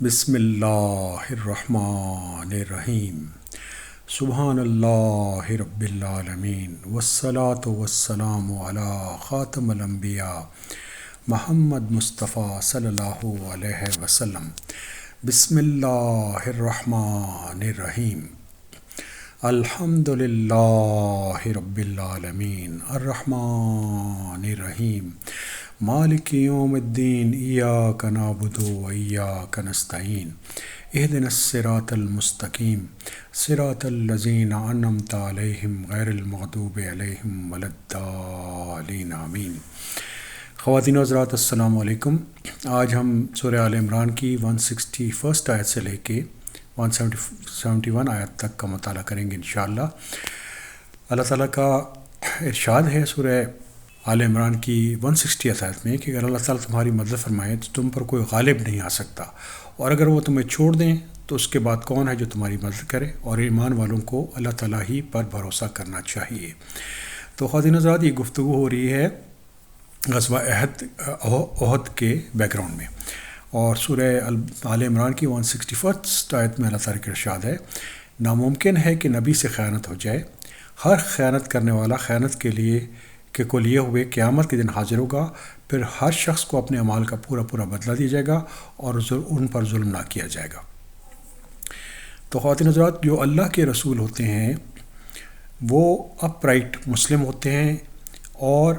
بسم اللہ الرحمن الرحیم سبحان اللہ رب العالمین والصلاة والسلام علی خاتم الانبیاء محمد مصطفیٰ صلی اللہ علیہ وسلم۔ بسم اللہ الرحمن الرحیم الحمد للہ رب العالمین الرحمن الرحیم مالک یوم الدین ایاک نعبد و ایاک نستعین اہدنا الصراط المستقیم صراط الذین انعمت علیہم غیر المغضوب علیہم ولا الضالین آمین۔ خواتین و حضرات السلام علیکم۔ آج ہم سورہ آل عمران کی 161 آیت سے لے کے 171 آیت تک کا مطالعہ کریں گے انشاءاللہ۔ اللہ تعالیٰ کا ارشاد ہے سورہ آل عمران کی 160 آیت میں کہ اگر اللہ تعالیٰ تمہاری مدد فرمائے تو تم پر کوئی غالب نہیں آ سکتا، اور اگر وہ تمہیں چھوڑ دیں تو اس کے بعد کون ہے جو تمہاری مدد کرے، اور ایمان والوں کو اللہ تعالیٰ ہی پر بھروسہ کرنا چاہیے۔ تو خواتین حضرات، یہ گفتگو ہو رہی ہے غزوہ احد کے بیک گراؤنڈ میں، اور سورہ آل عمران کی 161 آیت میں اللہ تعالیٰ کا ارشاد ہے ناممکن ہے کہ نبی سے خیانت ہو جائے۔ ہر خیانت کرنے والا خیانت کو لیے ہوئے قیامت کے دن حاضر ہوگا، پھر ہر شخص کو اپنے اعمال کا پورا بدلہ دیا جائے گا اور ان پر ظلم نہ کیا جائے گا۔ تو خواتین حضرات، جو اللہ کے رسول ہوتے ہیں وہ اپ رائٹ مسلم ہوتے ہیں اور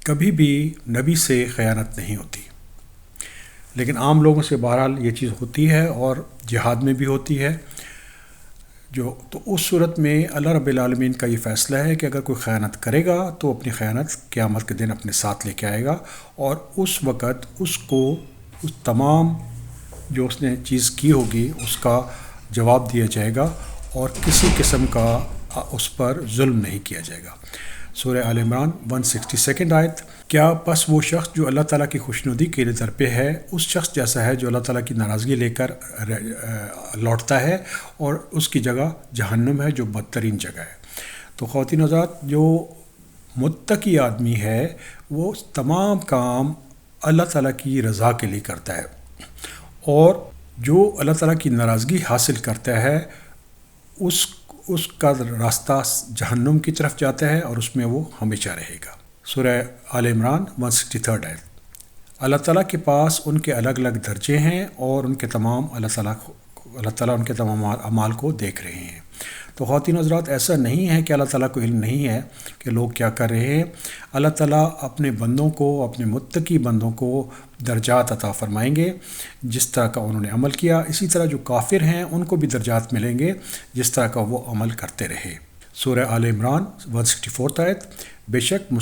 کبھی بھی نبی سے خیانت نہیں ہوتی، لیکن عام لوگوں سے بہرحال یہ چیز ہوتی ہے اور جہاد میں بھی ہوتی ہے۔ تو اس صورت میں اللہ رب العالمین کا یہ فیصلہ ہے کہ اگر کوئی خیانت کرے گا تو اپنی خیانت قیامت کے دن اپنے ساتھ لے کے آئے گا، اور اس وقت اس کو اس تمام جو اس نے چیز کی ہوگی اس کا جواب دیا جائے گا، اور کسی قسم کا اس پر ظلم نہیں کیا جائے گا۔ سورہ آل عمران 162 آیت، کیا پس وہ شخص جو اللہ تعالیٰ کی خوشنودی کے لیے در پہ ہے اس شخص جیسا ہے جو اللہ تعالیٰ کی ناراضگی لے کر لوٹتا ہے، اور اس کی جگہ جہنم ہے جو بدترین جگہ ہے۔ تو خواتین حضرات، جو متقی آدمی ہے وہ تمام کام اللہ تعالیٰ کی رضا کے لیے کرتا ہے، اور جو اللہ تعالیٰ کی ناراضگی حاصل کرتا ہے اس کا راستہ جہنم کی طرف جاتا ہے، اور اس میں وہ ہمیشہ رہے گا۔ سورہ آل عمران 163 آیت، اللہ تعالیٰ کے پاس ان کے الگ الگ درجے ہیں، اور اللہ تعالیٰ ان کے تمام اعمال کو دیکھ رہے ہیں۔ تو خواتین حضرات، ایسا نہیں ہے کہ اللہ تعالیٰ کو علم نہیں ہے کہ لوگ کیا کر رہے ہیں۔ اللہ تعالیٰ اپنے بندوں کو، اپنے متقی بندوں کو درجات عطا فرمائیں گے جس طرح کا انہوں نے عمل کیا، اسی طرح جو کافر ہیں ان کو بھی درجات ملیں گے جس طرح کا وہ عمل کرتے رہے۔ سورہ آل عمران 164 آیت، بے شک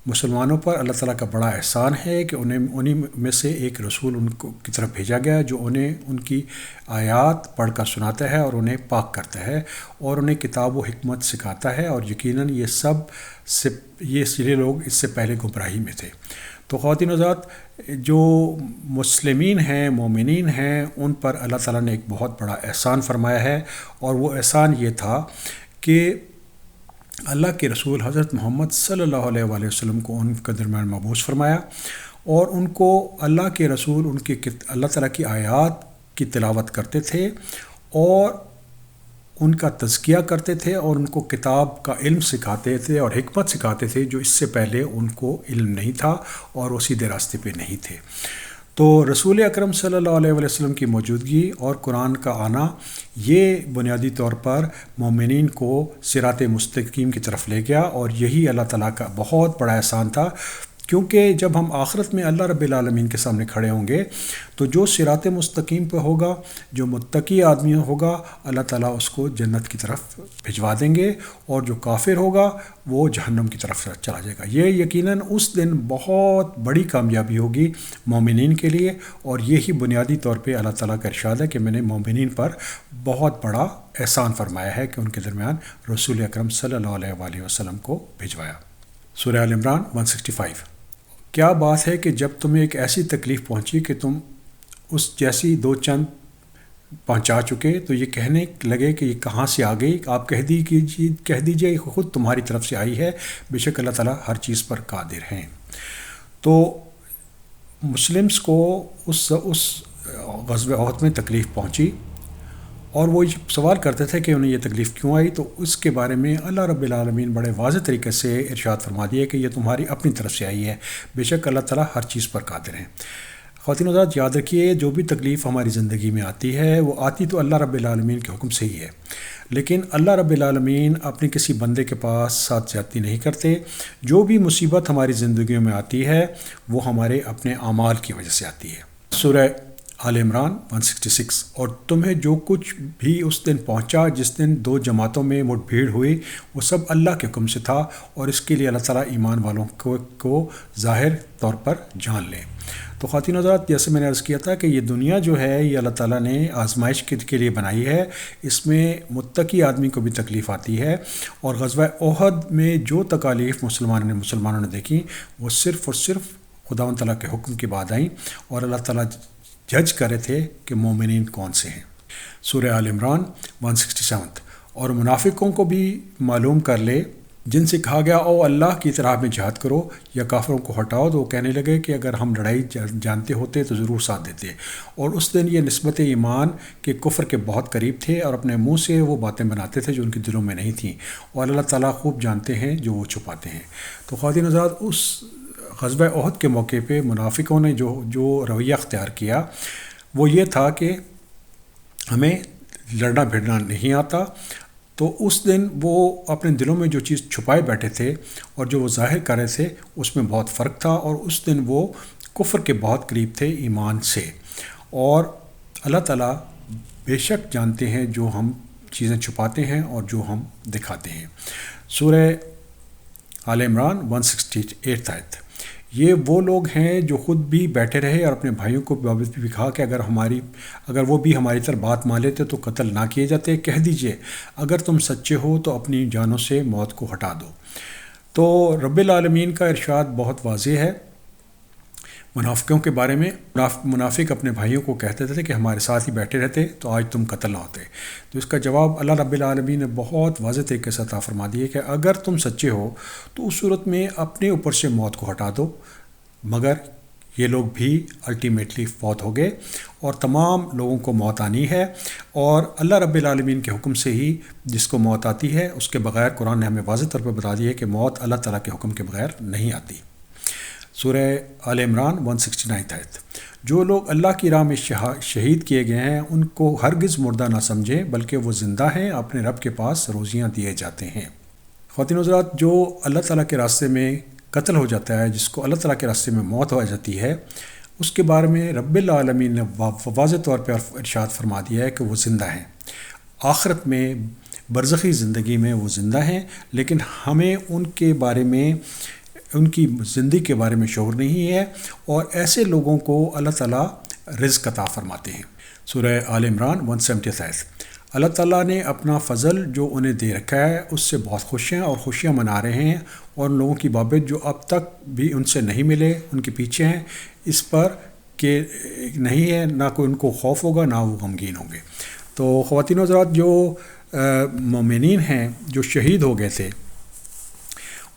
مسلمانوں پر اللہ تعالیٰ کا بڑا احسان ہے کہ انہیں میں سے ایک رسول ان کی طرف بھیجا گیا جو انہیں ان کی آیات پڑھ کر سناتا ہے اور انہیں پاک کرتا ہے اور انہیں کتاب و حکمت سکھاتا ہے، اور یقیناً یہ سارے لوگ اس سے پہلے گمراہی میں تھے۔ تو خواتین حضرات، جو مسلمین ہیں، مومنین ہیں، ان پر اللہ تعالیٰ نے ایک بہت بڑا احسان فرمایا ہے، اور وہ احسان یہ تھا کہ اللہ کے رسول حضرت محمد صلی اللہ علیہ وآلہ وسلم کو ان کے درمیان مبعوث فرمایا، اور ان کو اللہ کے رسول اللہ تعالیٰ کی آیات کی تلاوت کرتے تھے اور ان کا تزکیہ کرتے تھے، اور ان کو کتاب کا علم سکھاتے تھے اور حکمت سکھاتے تھے جو اس سے پہلے ان کو علم نہیں تھا اور وہ سیدھے راستے پہ نہیں تھے۔ تو رسول اکرم صلی اللہ علیہ وسلم کی موجودگی اور قرآن کا آنا یہ بنیادی طور پر مومنین کو صراط مستقیم کی طرف لے گیا، اور یہی اللہ تعالیٰ کا بہت بڑا احسان تھا، کیونکہ جب ہم آخرت میں اللہ رب العالمین کے سامنے کھڑے ہوں گے تو جو صراط مستقیم پہ ہوگا، جو متقی آدمی ہوگا، اللہ تعالیٰ اس کو جنت کی طرف بھجوا دیں گے، اور جو کافر ہوگا وہ جہنم کی طرف چلا جائے گا۔ یہ یقیناً اس دن بہت بڑی کامیابی ہوگی مومنین کے لیے، اور یہی بنیادی طور پہ اللہ تعالیٰ کا ارشاد ہے کہ میں نے مومنین پر بہت بڑا احسان فرمایا ہے کہ ان کے درمیان رسول اکرم صلی اللہ علیہ وآلہ وسلم کو بھجوایا۔ سورہ آل عمران 165، کیا بات ہے کہ جب تمہیں ایک ایسی تکلیف پہنچی کہ تم اس جیسی دو چند پہنچا چکے تو یہ کہنے لگے کہ یہ کہاں سے آ گئی، آپ کہہ دیجیے خود تمہاری طرف سے آئی ہے، بے شک اللہ تعالیٰ ہر چیز پر قادر ہیں۔ تو مسلمس کو اس غزوہ احد میں تکلیف پہنچی، اور وہ یہ سوال کرتے تھے کہ انہیں یہ تکلیف کیوں آئی، تو اس کے بارے میں اللہ رب العالمین بڑے واضح طریقے سے ارشاد فرما دیا کہ یہ تمہاری اپنی طرف سے آئی ہے، بے شک اللہ تعالیٰ ہر چیز پر قادر ہیں۔ خواتین و حضرات، یاد رکھیے جو بھی تکلیف ہماری زندگی میں آتی ہے وہ آتی تو اللہ رب العالمین کے حکم سے ہی ہے، لیکن اللہ رب العالمین اپنے کسی بندے کے پاس ساتھ زیادتی نہیں کرتے۔ جو بھی مصیبت ہماری زندگیوں میں آتی ہے وہ ہمارے اپنے اعمال کی وجہ سے آتی ہے۔ سورہ آل عمران 166۔ اور تمہیں جو کچھ بھی اس دن پہنچا جس دن دو جماعتوں میں مٹ بھیڑ ہوئی، وہ سب اللہ کے حکم سے تھا، اور اس کے لیے اللہ تعالیٰ ایمان والوں کو ظاہر طور پر جان لے۔ تو خواتین حضرات، جیسے میں نے عرض کیا تھا کہ یہ دنیا جو ہے یہ اللہ تعالیٰ نے آزمائش کے لیے بنائی ہے، اس میں متقی آدمی کو بھی تکلیف آتی ہے، اور غزوہ احد میں جو تکالیف مسلمانوں نے دیکھی وہ صرف اور صرف خداوند تعالیٰ کے حکم کے بعد آئیں، اور اللہ تعالیٰ جج کر رہے تھے کہ مومنین کون سے ہیں۔ سورہ آل عمران 167۔ اور منافقوں کو بھی معلوم کر لے جن سے کہا گیا او اللہ کی طرح میں جہاد کرو یا کافروں کو ہٹاؤ، تو وہ کہنے لگے کہ اگر ہم لڑائی جانتے ہوتے تو ضرور ساتھ دیتے۔ اور اس دن یہ نسبت ایمان کے کفر کے بہت قریب تھے، اور اپنے منہ سے وہ باتیں بناتے تھے جو ان کے دلوں میں نہیں تھیں، اور اللہ تعالیٰ خوب جانتے ہیں جو وہ چھپاتے ہیں۔ تو خواتین حضرات، اس غزوہ احد کے موقع پہ منافقوں نے جو رویہ اختیار کیا وہ یہ تھا کہ ہمیں لڑنا بھیڑنا نہیں آتا، تو اس دن وہ اپنے دلوں میں جو چیز چھپائے بیٹھے تھے اور جو وہ ظاہر کر رہے تھے اس میں بہت فرق تھا، اور اس دن وہ کفر کے بہت قریب تھے ایمان سے۔ اور اللہ تعالیٰ بے شک جانتے ہیں جو ہم چیزیں چھپاتے ہیں اور جو ہم دکھاتے ہیں۔ سورہ آل عمران 168 آیت۔ یہ وہ لوگ ہیں جو خود بھی بیٹھے رہے اور اپنے بھائیوں کو بابت بھی کہا کہ اگر وہ بھی ہماری طرح بات مان لیتے تو قتل نہ کیے جاتے۔ کہہ دیجئے اگر تم سچے ہو تو اپنی جانوں سے موت کو ہٹا دو۔ تو رب العالمین کا ارشاد بہت واضح ہے منافقوں کے بارے میں۔ منافق اپنے بھائیوں کو کہتے تھے کہ ہمارے ساتھ ہی بیٹھے رہتے تو آج تم قتل نہ ہوتے۔ تو اس کا جواب اللہ رب العالمین نے بہت واضح طریقے سے عطا فرما دیا کہ اگر تم سچے ہو تو اس صورت میں اپنے اوپر سے موت کو ہٹا دو، مگر یہ لوگ بھی الٹیمیٹلی فوت ہو گئے، اور تمام لوگوں کو موت آنی ہے، اور اللہ رب العالمین کے حکم سے ہی جس کو موت آتی ہے اس کے بغیر قرآن نے ہمیں واضح طور پر بتا دیا ہے کہ موت اللہ تعالیٰ کے حکم کے بغیر نہیں آتی۔ سورہ آل عمران 169 آیت۔ جو لوگ اللہ کی راہ میں شہید کیے گئے ہیں ان کو ہرگز مردہ نہ سمجھیں، بلکہ وہ زندہ ہیں، اپنے رب کے پاس روزیاں دیے جاتے ہیں۔ خواتین و حضرات، جو اللہ تعالیٰ کے راستے میں قتل ہو جاتا ہے، جس کو اللہ تعالیٰ کے راستے میں موت ہو جاتی ہے، اس کے بارے میں رب العالمین نے واضح طور پر ارشاد فرما دیا ہے کہ وہ زندہ ہیں۔ آخرت میں برزخی زندگی میں وہ زندہ ہیں، لیکن ہمیں ان کے بارے میں، ان کی زندگی کے بارے میں شعور نہیں ہے، اور ایسے لوگوں کو اللہ تعالیٰ رزق عطا فرماتے ہیں۔ سورہ آل عمران 170 آیت۔ اللہ تعالیٰ نے اپنا فضل جو انہیں دے رکھا ہے اس سے بہت خوش ہیں اور خوشیاں منا رہے ہیں، اور ان لوگوں کی بابت جو اب تک بھی ان سے نہیں ملے ان کے پیچھے ہیں، اس پر کہ نہیں ہے نہ کوئی ان کو خوف ہوگا نہ وہ غمگین ہوں گے۔ تو خواتین و حضرات، جو مومنین ہیں جو شہید ہو گئے تھے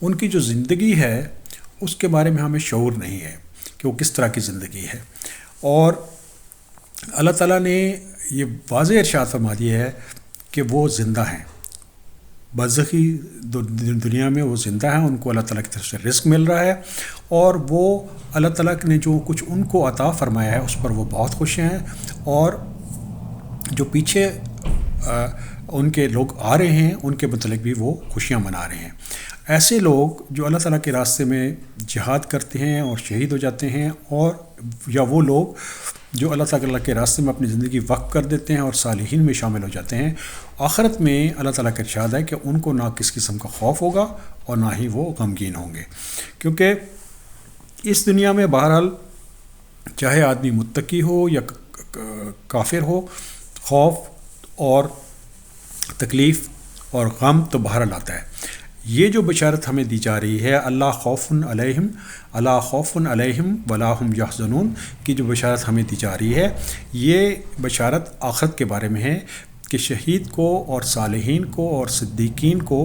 ان کی جو زندگی ہے اس کے بارے میں ہمیں شعور نہیں ہے کہ وہ کس طرح کی زندگی ہے، اور اللہ تعالیٰ نے یہ واضح ارشاد فرما دیا ہے کہ وہ زندہ ہیں، برزخی دنیا میں وہ زندہ ہیں، ان کو اللہ تعالیٰ کی طرف سے رزق مل رہا ہے، اور وہ اللہ تعالیٰ نے جو کچھ ان کو عطا فرمایا ہے اس پر وہ بہت خوش ہیں، اور جو پیچھے ان کے لوگ آ رہے ہیں ان کے متعلق بھی وہ خوشیاں منا رہے ہیں۔ ایسے لوگ جو اللہ تعالیٰ کے راستے میں جہاد کرتے ہیں اور شہید ہو جاتے ہیں، اور یا وہ لوگ جو اللہ تعالیٰ کے راستے میں اپنی زندگی وقف کر دیتے ہیں اور صالحین میں شامل ہو جاتے ہیں، آخرت میں اللہ تعالیٰ کا ارشاد ہے کہ ان کو نہ کس قسم کا خوف ہوگا اور نہ ہی وہ غمگین ہوں گے، کیونکہ اس دنیا میں بہرحال چاہے آدمی متقی ہو یا کافر ہو، خوف اور تکلیف اور غم تو بہرحال آتا ہے۔ یہ جو بشارت ہمیں دی جا رہی ہے اللہ خوف علیہم ولا هم یحزنون کی جو بشارت ہمیں دی جا رہی ہے، یہ بشارت آخرت کے بارے میں ہے کہ شہید کو اور صالحین کو اور صدیقین کو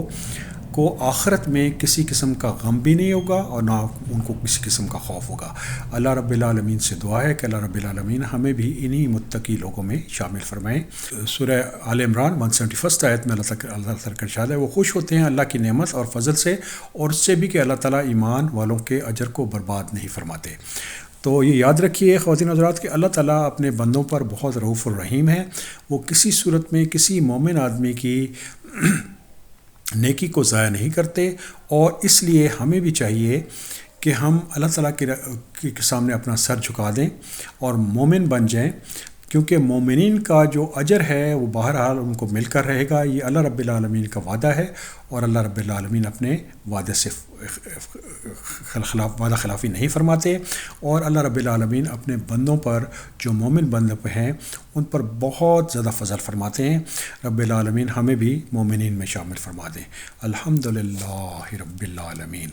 کو آخرت میں کسی قسم کا غم بھی نہیں ہوگا اور نہ ان کو کسی قسم کا خوف ہوگا۔ اللہ رب العالمین سے دعا ہے کہ اللہ رب العالمین ہمیں بھی انہی متقی لوگوں میں شامل فرمائیں۔ سورہ آل عمران 171 آیت میں اللہ تعالیٰ کا ارشاد ہے، وہ خوش ہوتے ہیں اللہ کی نعمت اور فضل سے اور اس سے بھی کہ اللہ تعالیٰ ایمان والوں کے اجر کو برباد نہیں فرماتے۔ تو یہ یاد رکھیے خواتین حضرات کہ اللہ تعالیٰ اپنے بندوں پر بہت رؤوف الرحیم ہے۔ وہ کسی صورت میں کسی مومن آدمی کی نیکی کو ضائع نہیں کرتے، اور اس لیے ہمیں بھی چاہیے کہ ہم اللہ تعالیٰ کے سامنے اپنا سر جھکا دیں اور مومن بن جائیں، کیونکہ مومنین کا جو اجر ہے وہ بہرحال ان کو مل کر رہے گا۔ یہ اللہ رب العالمین کا وعدہ ہے، اور اللہ رب العالمین اپنے وعدے سے وعدہ خلافی نہیں فرماتے، اور اللہ رب العالمین اپنے بندوں پر جو مومن بندے ہیں ان پر بہت زیادہ فضل فرماتے ہیں۔ رب العالمین ہمیں بھی مومنین میں شامل فرما دیں۔ الحمدللہ رب العالمین۔